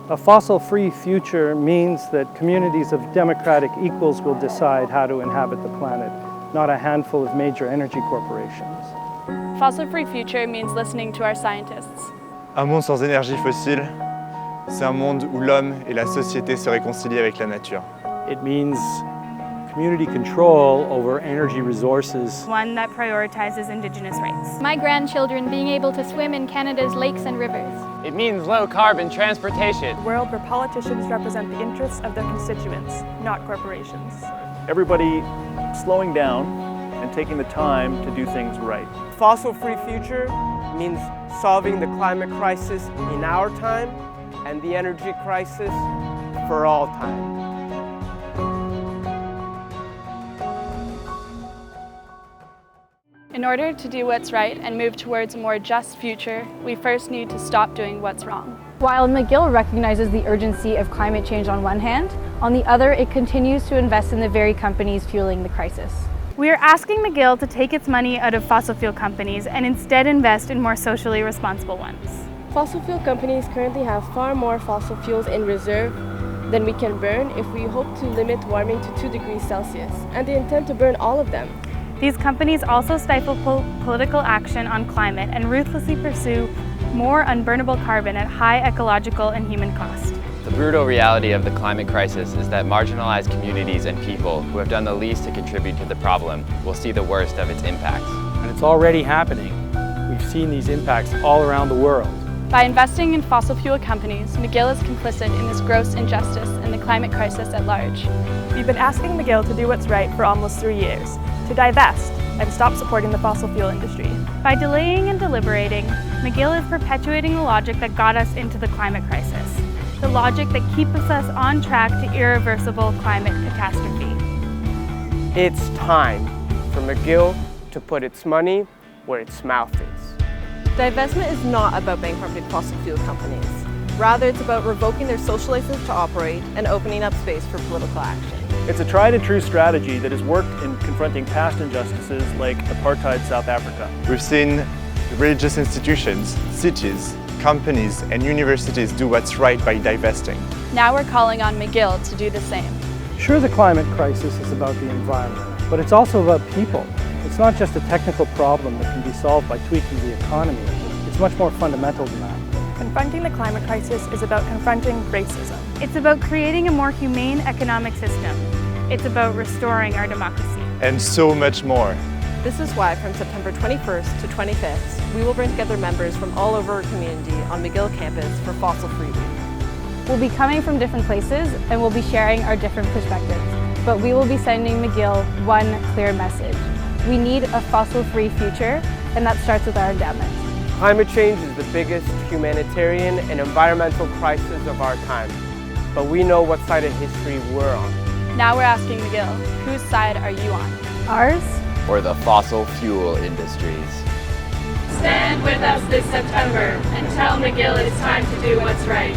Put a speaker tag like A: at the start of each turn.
A: A fossil-free future means that communities of democratic equals will decide how to inhabit the planet, not a handful of major energy corporations.
B: Fossil-free future means listening to our scientists.
C: Un monde sans énergie fossile, c'est un monde où l'homme et la société se réconcilient avec la nature.
D: It means community control over energy resources.
B: One that prioritizes Indigenous rights.
E: My grandchildren being able to swim in Canada's lakes and rivers.
F: It means low-carbon transportation.
G: A world where politicians represent the interests of their constituents, not corporations.
H: Everybody slowing down and taking the time to do things right.
I: Fossil-free future means solving the climate crisis in our time and the energy crisis for all time.
B: In order to do what's right and move towards a more just future, we first need to stop doing what's wrong.
J: While McGill recognizes the urgency of climate change on one hand, on the other it continues to invest in the very companies fueling the crisis.
B: We are asking McGill to take its money out of fossil fuel companies and instead invest in more socially responsible ones.
K: Fossil fuel companies currently have far more fossil fuels in reserve than we can burn if we hope to limit warming to 2 degrees Celsius, and they intend to burn all of them.
B: These companies also stifle political action on climate and ruthlessly pursue more unburnable carbon at high ecological and human cost.
F: The brutal reality of the climate crisis is that marginalized communities and people who have done the least to contribute to the problem will see the worst of its impacts.
D: And it's already happening. We've seen these impacts all around the world.
B: By investing in fossil fuel companies, McGill is complicit in this gross injustice and the climate crisis at large.
G: We've been asking McGill to do what's right for almost 3 years, to divest and stop supporting the fossil fuel industry.
B: By delaying and deliberating, McGill is perpetuating the logic that got us into the climate crisis, the logic that keeps us on track to irreversible climate catastrophe.
I: It's time for McGill to put its money where its mouth is.
L: Divestment is not about bankrupting fossil fuel companies. Rather, it's about revoking their social license to operate and opening up space for political action.
H: It's a tried and true strategy that has worked in confronting past injustices like apartheid South Africa.
C: We've seen religious institutions, cities, companies, and universities do what's right by divesting.
B: Now we're calling on McGill to do the same.
A: Sure, the climate crisis is about the environment, but it's also about people. It's not just a technical problem that can be solved by tweaking the economy. It's much more fundamental than that.
G: Confronting the climate crisis is about confronting racism.
B: It's about creating a more humane economic system. It's about restoring our democracy.
C: And so much more.
L: This is why from September 21st to 25th, we will bring together members from all over our community on McGill campus for Fossil Free Week.
J: We'll be coming from different places and we'll be sharing our different perspectives, but we will be sending McGill one clear message. We need a fossil-free future, and that starts with our endowment.
I: Climate change is the biggest humanitarian and environmental crisis of our time, but we know what side of history we're on.
B: Now we're asking McGill, whose side are you on?
J: Ours?
F: Or the fossil fuel industries.
B: Stand with us this September and tell McGill it's time to do what's right.